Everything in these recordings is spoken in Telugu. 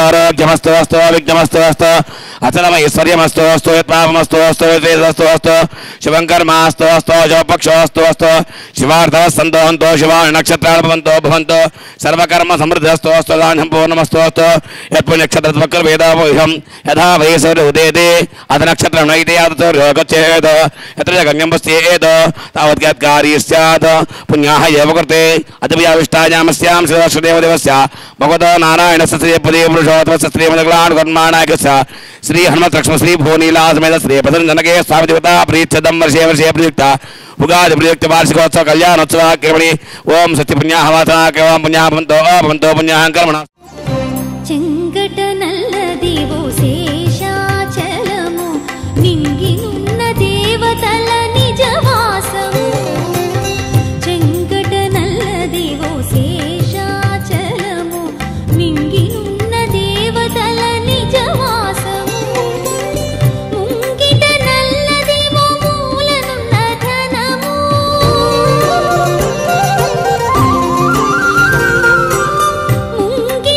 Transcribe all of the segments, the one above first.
आरोग्यमस्तु विघ्नमस्तु अचलमैश्वर्यमस्तु यत्पापमस्तु वेदस्तु शिवंकर्मास्तु शिवपक्षोस्तु शिवार्थः सन्तोहन्तो शिवाणि नक्षत्राणि भवन्तु सर्वकर्म समृद्धस्तु धान्यं पूर्णमस्तु यत्पुण्यक्षत्रवेदावोहं यथा वयसो उदेते अथ नक्षत्रं नैते गच्छेत् यत्र गम्यं पश्येत् तावत् स्यात् पुण्याः एव कृते अतिव्याविष्टायामस्यां श्रीदेवदेवस्य भगवतो नारायणस्य श्रीपदे पुरुषोत्तमस्य श्रीमदग्लाणकर्माणायकस्य श्री हनुमत लक्ष्मण श्री भुवनीला समेत श्री प्रसन्नजनके स्वामिदेवता प्रीत्यदं वर्षे वर्षे प्रयुक्ता उगादि प्रयुक्त वार्षिकोत्सव कल्याणोत्सव केवली ओम सत्य पुण्याः वासना केवलं पुण्याः भवन्तो पुण्याः कर्मणः చెంగటనల్లదివో శేషాచలము నింగినున్న దేవతల నిజవాసము చెంగటనల్లదివో శేషాచలము నింగినున్న దేవతల నిజవాసము ముంగిట నల్లదివో మూలనున్న ధనము ముంగిట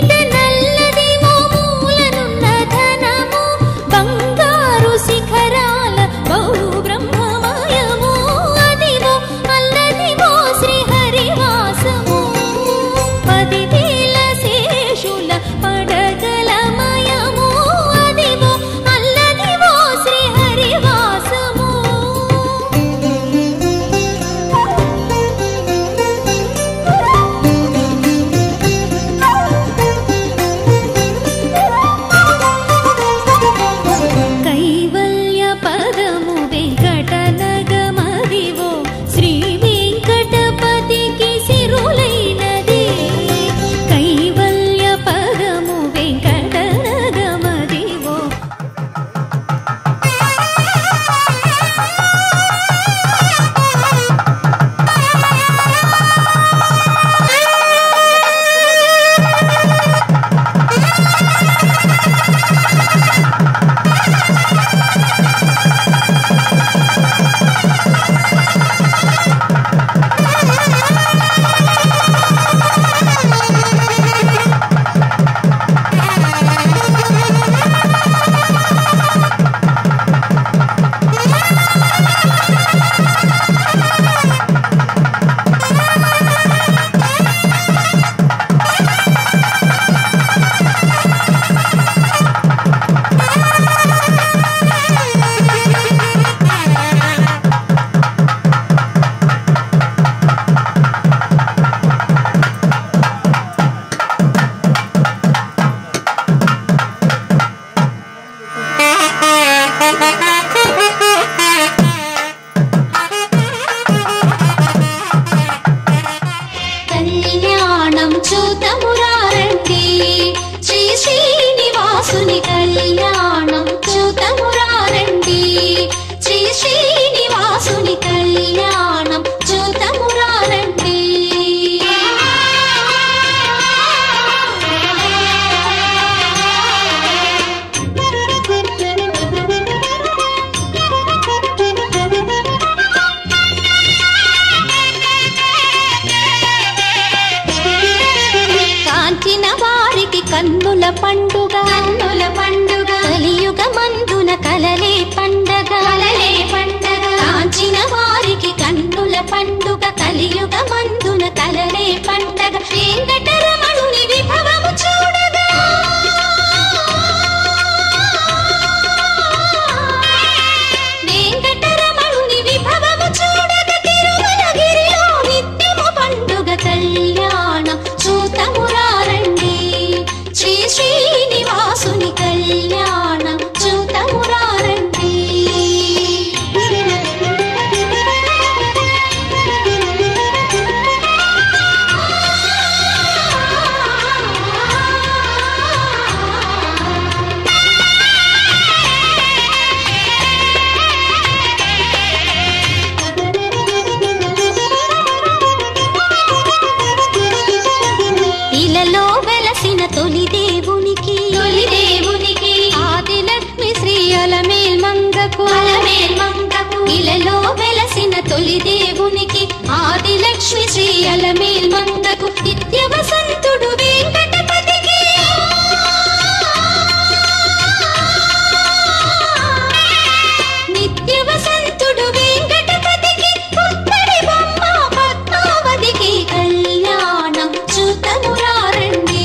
పండుగ కన్నుల పండుగ కలియుగ మందున కలలే పండగ కాంచిన వారికి కన్నుల పండుగ కలియుగ మందున కలలే పండగ వెంకటరమణుని విభవము చూడగా వెంకటరమణుని విభవము చూడగ తిరుమలగిరిలో నిత్యము పండుగ కళ్యాణం చూతమురారండి శ్రీ శ్రీనివాసుని కళ్యాణం చూతమురారండి ఇలలో వెలసిన తొలి దేవునికి ఆదిలక్ష్మి శ్రీ అలమేల్ మంగకు ఇలలో వెలసిన తొలి దేవునికి ఆదిలక్ష్మి శ్రీ అలమేల్ మంగకు నిత్య వసంతుడు వెంకటపతికి నిత్య వసంతుడు వెంకటపతికి పుత్తడి బొమ్మ పద్మావతికి కళ్యాణం చూతమురారండి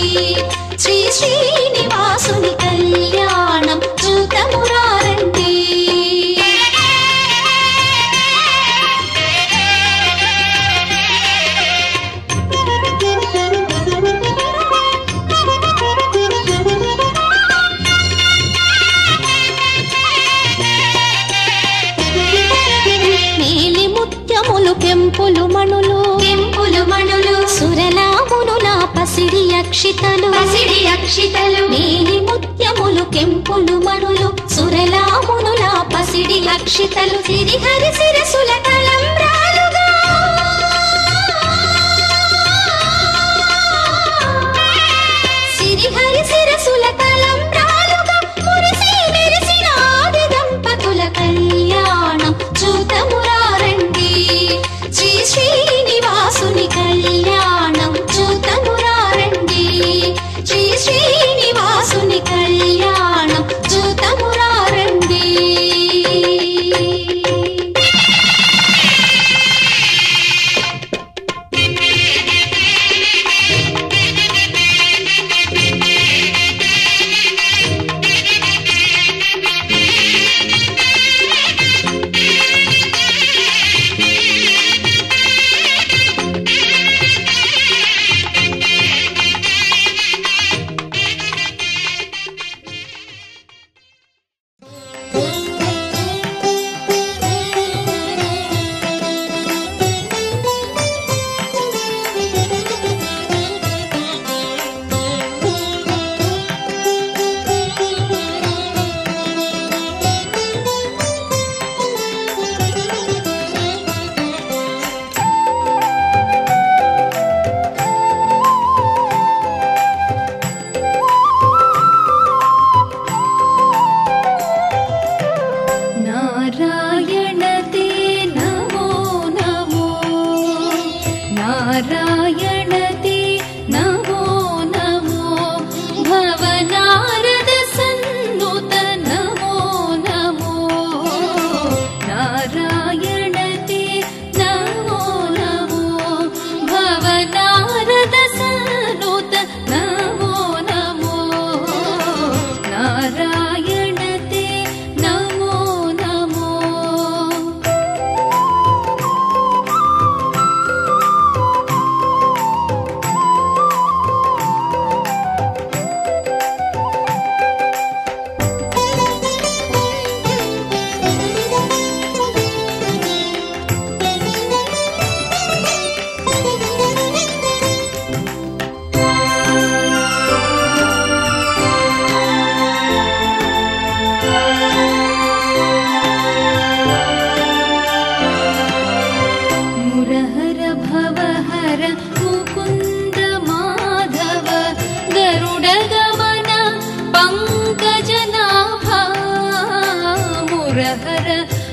శ్రీ శ్రీనివాసుని కళ్యాణం చూతమురారండి మేలి ముత్యములు పెంపులు మణులు సురలామునుల పసిడి అక్షితలు మేలి ముత్యములు కెంపులు మణులు సురలామునుల పసిడి అక్షితలు సిరిహరి శిరసుల తలంబ్రాలుగా సిరిహరి శిరసుల తలంబ్రాలుగా మురిసి మెరిసిన ఆది దంపతుల కళ్యాణం చూతమురారండి శ్రీ శ్రీనివాసుని కళ్యాణం చూతమురారండి శ్రీ శ్రీనివాసుని కళ్యాణం చూతమురారండి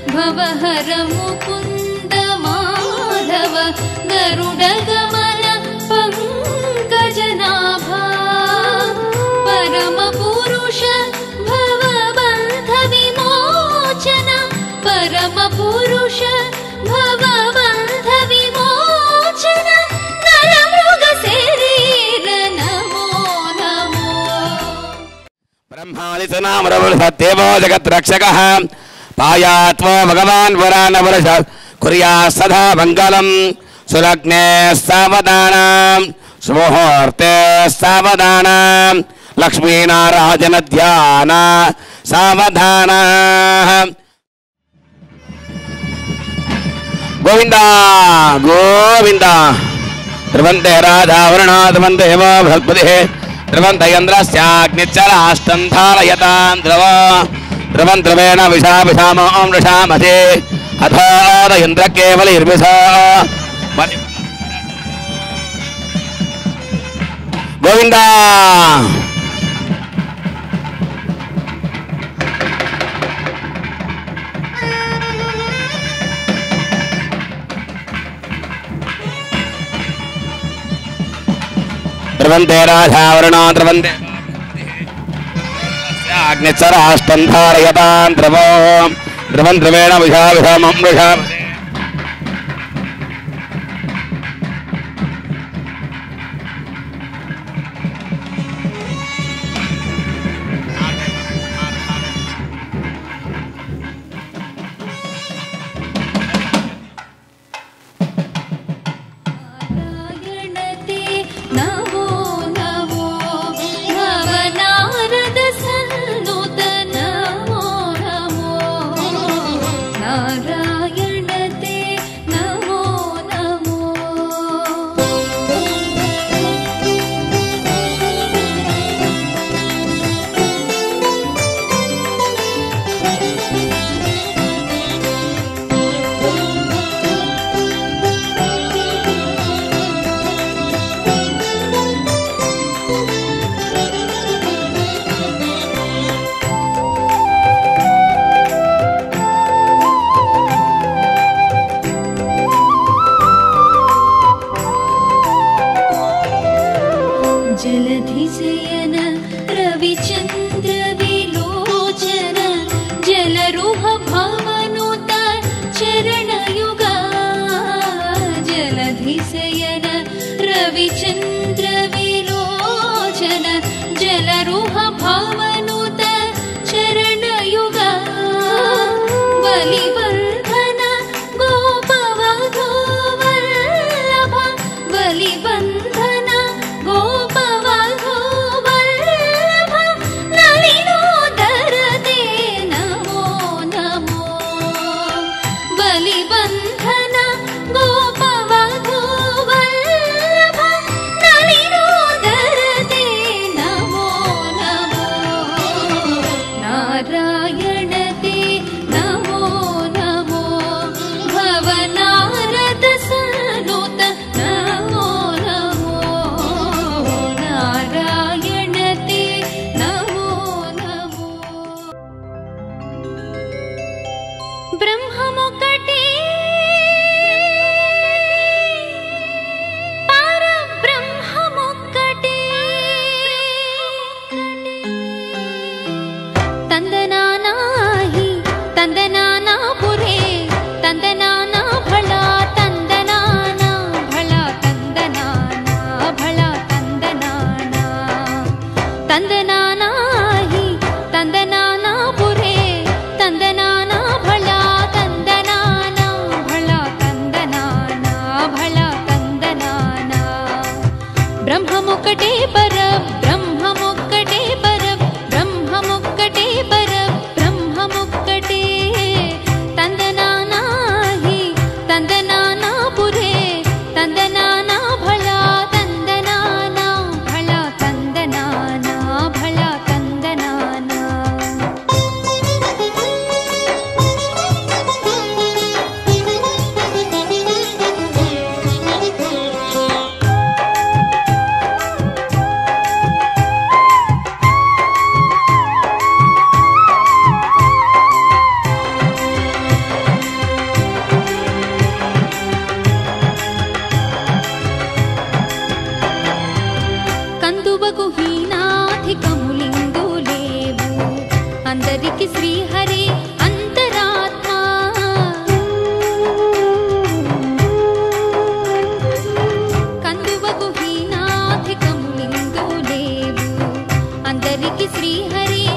भवहर मुकुंद माधव गरुडगमन पंकजनाभा परम ब्रह्मादिसनामरवृषदेवो जगद्रक्षकः पायात्वो भगवान् वरानवरष कुर्या सदा मङ्गलं सुलग्ने सावधानं सुमुहूर्ते सावधानं लक्ष्मीनारायण ध्यान सावधानः गोविंदा गोविंदा ध्रुवन्ते राधावरुणा ध्रुवन्ते वो बृहस्पतिः ध्रुवन्त इन्द्रस्याग्निच्चराष्टं धारयतां ध्रुवं ध्रुवेण विषामो वृषामहे अथो इन्द्र केवलैर्विषा गोविंदा ध्रुवन्ते राधावरुणा ध्रुवन्ते अग्निच्चराष्टं धारयतां ध्रुवं ध्रुवेण विषामो वृषामहे जलधिशयन रविचन्द्र विलोचन जलरुह भवनुत चरणयुगा जलधिशयन रविचन्द्र विलोचन जलरुह भवनुत चरणयुगा बलिवर्धन गोपवधू वल्लभ बलिबन्धन శ్రీహరి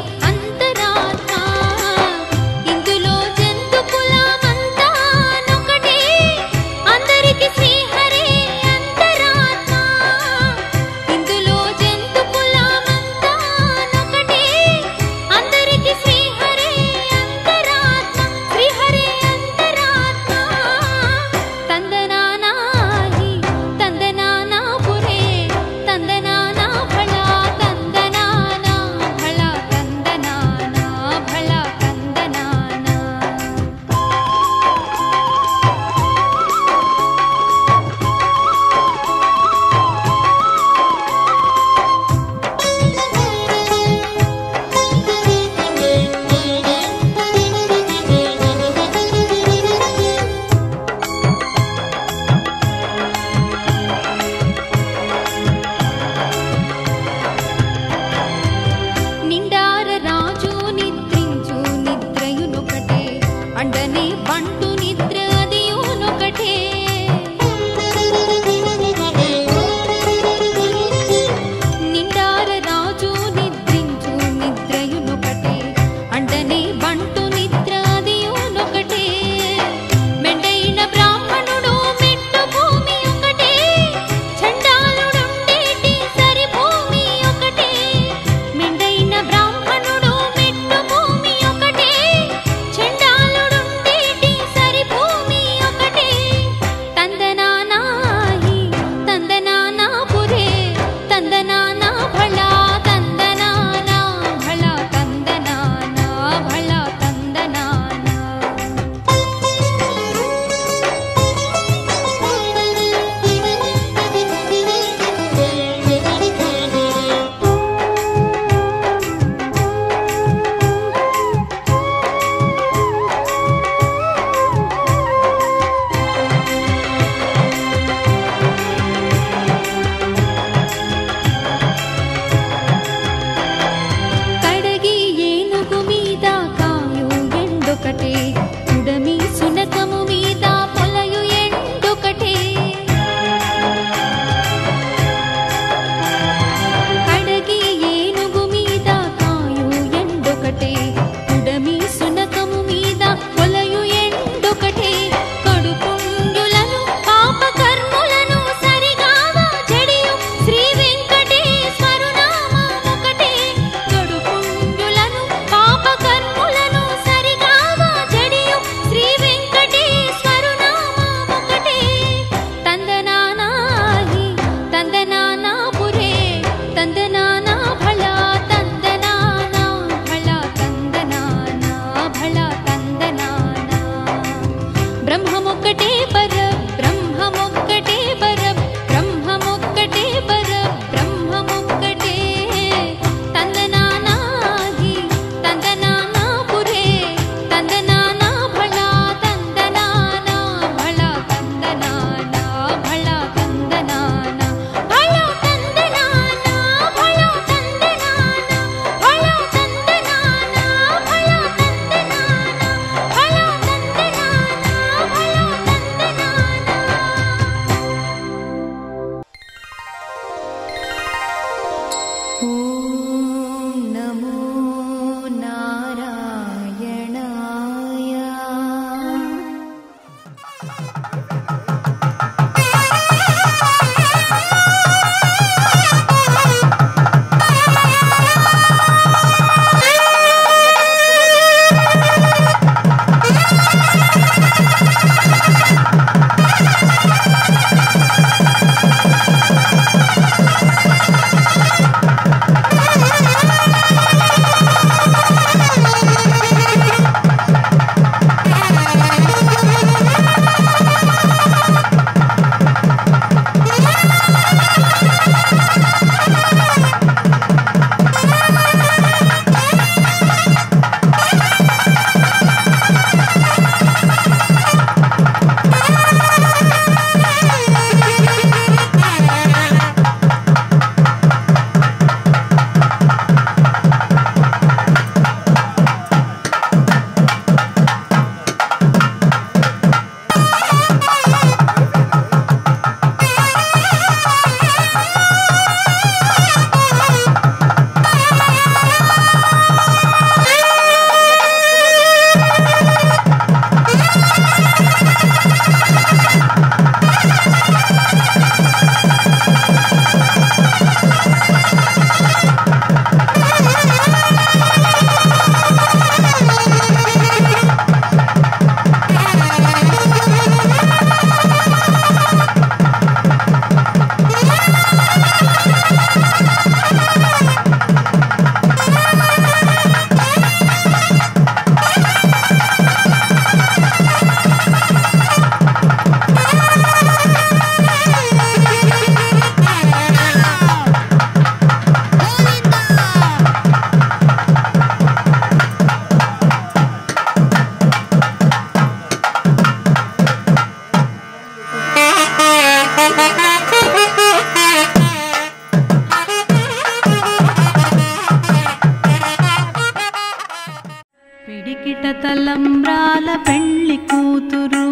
తలంబ్రాల పెళ్లి కూతురు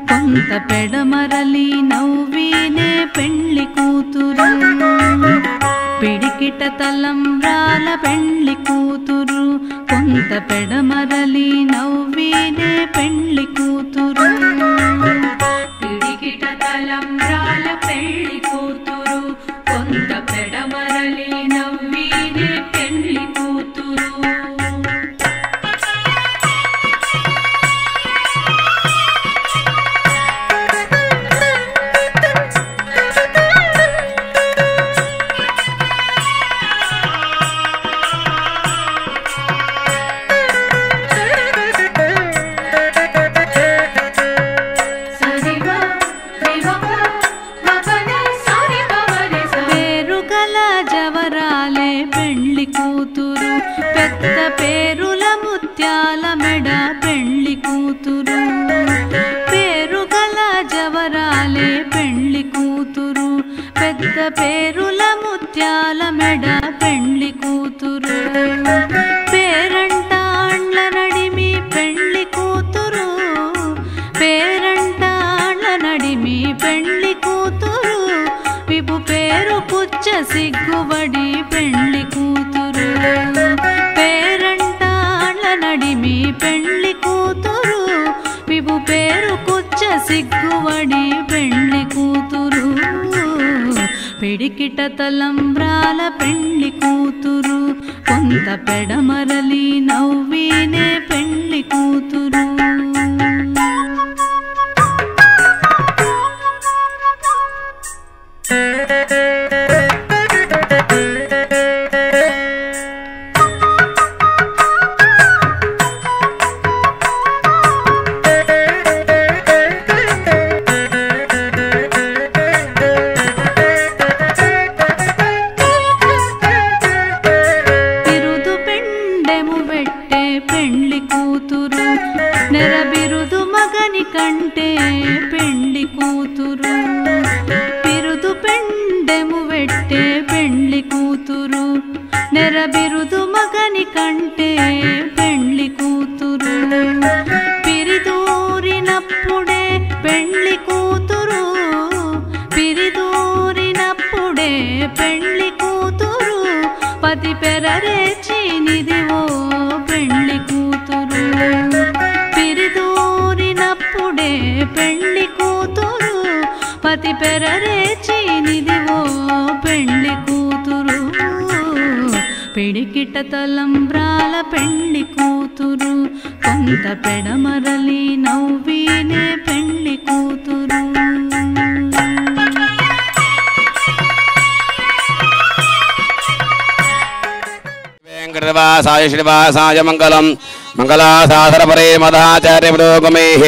కొంత పెడమరలి నవ్వినే పెళ్లి కూతురు పిడికిట తలంబ్రాల పెళ్లి కూతురు కొంత పెడమరలి నవ్వినే పెళ్లి కూతురు పిడికిట తలంబ్రాల పెళ్లి కూతురు కొంత పెడమరలి నవ్వినే పెళ్లి కూతురు పెద్ద పేరుల ముత్యాల మెడ పెళ్లి కూతురు పేరుగల జవరాలే పెళ్లి కూతురు పెద్ద పేరుల ముత్యాల మెడ పెళ్లి కూతురు పేరంటాండ్ల నడిమి పెళ్లి కూతురు పేరంటాండ్ల నడిమి పెళ్లి కూతురు విపు పేరు పుచ్చ సిగ్గుబడి పెళ్లి కూతురు పేరంటాండ్ల నడిమి పెళ్లి కూతురు విపు పేరు కుచ్చ సిగ్గుబడి పెళ్లి కూతురు పిడికిట తలంబ్రాల పెళ్లి కూతురు కొంత పెడమరలి నవ్వినే పెళ్లి కూతురు నెరబిరుదు మగని కంటే పెళ్లి కూతురు బిరుదు పెండెము వెట్టే పెళ్లి కూతురు నెరబిరుదు మగని కంటే పెళ్లి కూతురు పిరిదూరినప్పుడే పెళ్లి కూతురు పిరిదూరినప్పుడే పెళ్లి కూతురు పతి పెరరేచినిదివో పెండ్లి కూతురు పిరిదూరినప్పుడే పెండ్లి కూతురు పతి పెరరేచినిదివో పెండ్లి కూతురు పిడికిట తలంబ్రాల పెండ్లి కూతురు కొంత పెడమరలి నవ్వినే పెండ్లి కూతురు వెంకటవాసాయ శ్రీవాసాయ మంగళం మంగళాసాసరపరే మదాచార్య పురోగమేః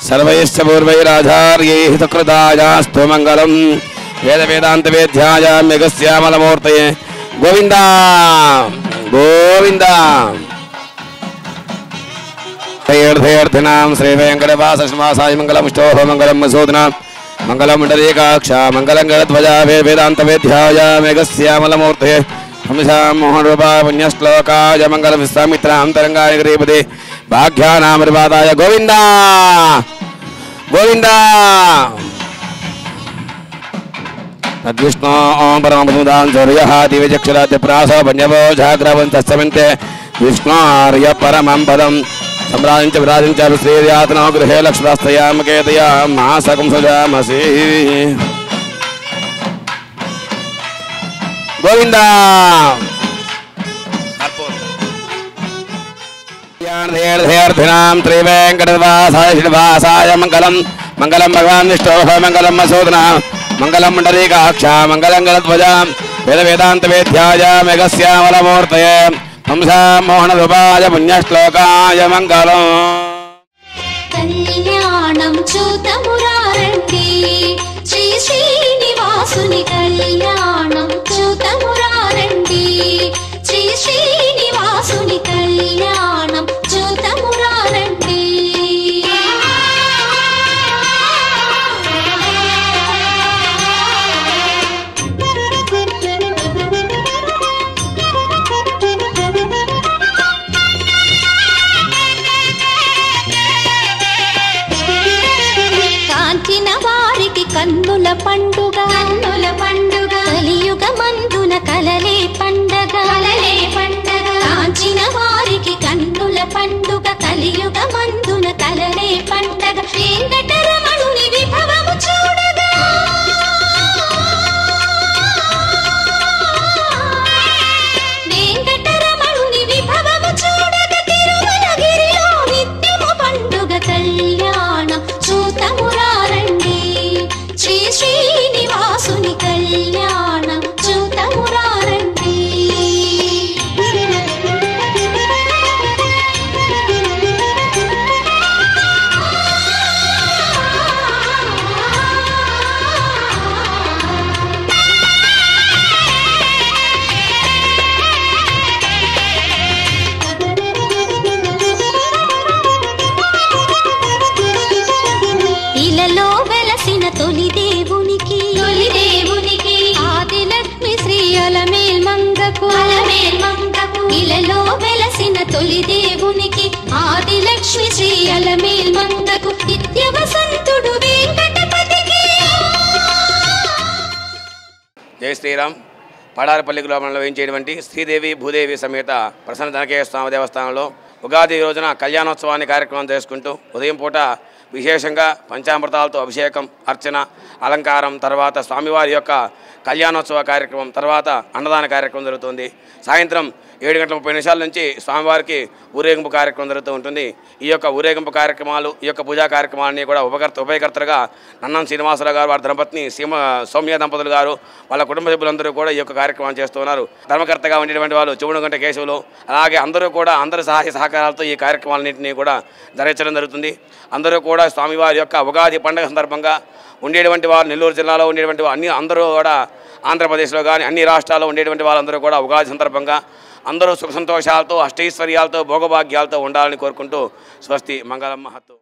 సర్వైశ్చ పూర్వైరాచార్యైః సకృతాయాస్తు మంగళం వేద వేదాంత వేద్యాయ మెఘశ్యామలమూర్తయే గోవింద గోవింద తీర్థేర్థినాం శ్రీ వెంకటవాస శ్రీవాసాయ మంగళముష్టోః మంగళం మసూదనా మంగళం మండలీకాక్ష మంగళం గణధ్వజా వేదాంత వేద్యాయ మెఘశ్యామలమూర్తయే హంసామోహన రూపా పుణ్యశ్లోకాయ మంగళ విశ్వామిత్రాంతరంగాయ గ్రీపదే భాగ్యానామరిపాదాయ గోవింద గోవింద తద్విష్ణో ఓం పరమపదాంచర్యః దివ్యచక్షురాద్య ప్రాసో పణ్యవో జాగ్రవంతస్తమంతే విష్ణోర్య పరమం పదం సంరాజించ విరాజించ శ్రీయాతనో గృహే లక్ష్మీస్తయామకేతయా మాసకం సుజామసి గోవింద తీర్థేర్థినాం శ్రీ వెంకటవాసాయ శ్రీవాసాయ మంగళం మంగళం భగవాన్ విష్ణోః మంగళం మసూదనా మంగళం మండలీకాక్ష మంగళం గణధ్వజా వేద వేదాంత వేద్యాయ మెఘశ్యామలమూర్తయే హంసామోహన రూపాయ పుణ్యశ్లోకాయ మంగళం కళ్యాణం చూతమురారండి శ్రీ శ్రీనివాసుని కళ్యాణం చూతమురారండి శ్రీ శ్రీనివాసుని కళ్యాణం చూతమురారండి కాంచిన వారికి కన్నుల పండుగ కలియుగ మందున కలలే పండగ కాంచిన వారికి కన్నుల పండుగ కలియుగ మందున కలలే పండగ వెంకటరమణుని విభవము చూడగా వెంకటరమణుని విభవము చూడగా తిరుమలగిరిలో నిత్యము పండుగ కళ్యాణం చూతమురారండి శ్రీ శ్రీనివాసుని కళ్యాణం చూతమురారండి ఇలలో వెలసిన తొలి దేవునికి ఆదిలక్ష్మి శ్రీ అలమేల్ మంగకు ఇలలో వెలసిన తొలి దేవునికి ఆదిలక్ష్మి శ్రీ అలమేల్ మంగకు నిత్య వసంతుడు వెంకటపతికి జై శ్రీరామ్. పాడారపల్లి గ్రామంలో వేయించేటువంటి శ్రీదేవి భూదేవి సమేత ప్రసన్న ధనకేయ స్వామి దేవస్థానంలో ఉగాది రోజున కళ్యాణోత్సవాన్ని కార్యక్రమం చేసుకుంటూ ఉదయం పూట విశేషంగా పంచామృతాలతో అభిషేకం అర్చన అలంకారం తర్వాత స్వామివారి యొక్క కళ్యాణోత్సవ కార్యక్రమం తర్వాత అన్నదాన కార్యక్రమం జరుగుతుంది. సాయంత్రం 7:30 నుంచి స్వామివారికి ఊరేగింపు కార్యక్రమం జరుగుతూ ఉంటుంది. ఈ యొక్క ఊరేగింపు కార్యక్రమాలు ఈ యొక్క పూజా కార్యక్రమాలన్నీ కూడా ఉభయకర్తలుగా నన్నం శ్రీనివాసరావు గారు వారి ధర్మపత్ని సౌమ్య దంపతులు గారు వాళ్ళ కుటుంబ సభ్యులందరూ కూడా ఈ యొక్క కార్యక్రమాన్ని చేస్తున్నారు. ధర్మకర్తగా ఉండేటువంటి వాళ్ళు చివుడుగంట కేశవులు అలాగే అందరూ కూడా అందరి సహాయ సహకారాలతో ఈ కార్యక్రమాలన్నింటినీ కూడా జరిగించడం జరుగుతుంది. అందరూ కూడా స్వామివారి యొక్క ఉగాది పండుగ సందర్భంగా ఉండేటువంటి వారు నెల్లూరు జిల్లాలో ఉండేటువంటి అందరూ కూడా ఆంధ్రప్రదేశ్లో కానీ అన్ని రాష్ట్రాల్లో ఉండేటువంటి వాళ్ళందరూ కూడా ఉగాది సందర్భంగా అందరూ సుఖ సంతోషాలతో అష్టైశ్వర్యాలతో భోగభాగ్యాలతో ఉండాలని కోరుకుంటూ స్వస్తి మంగళం మహత్తు.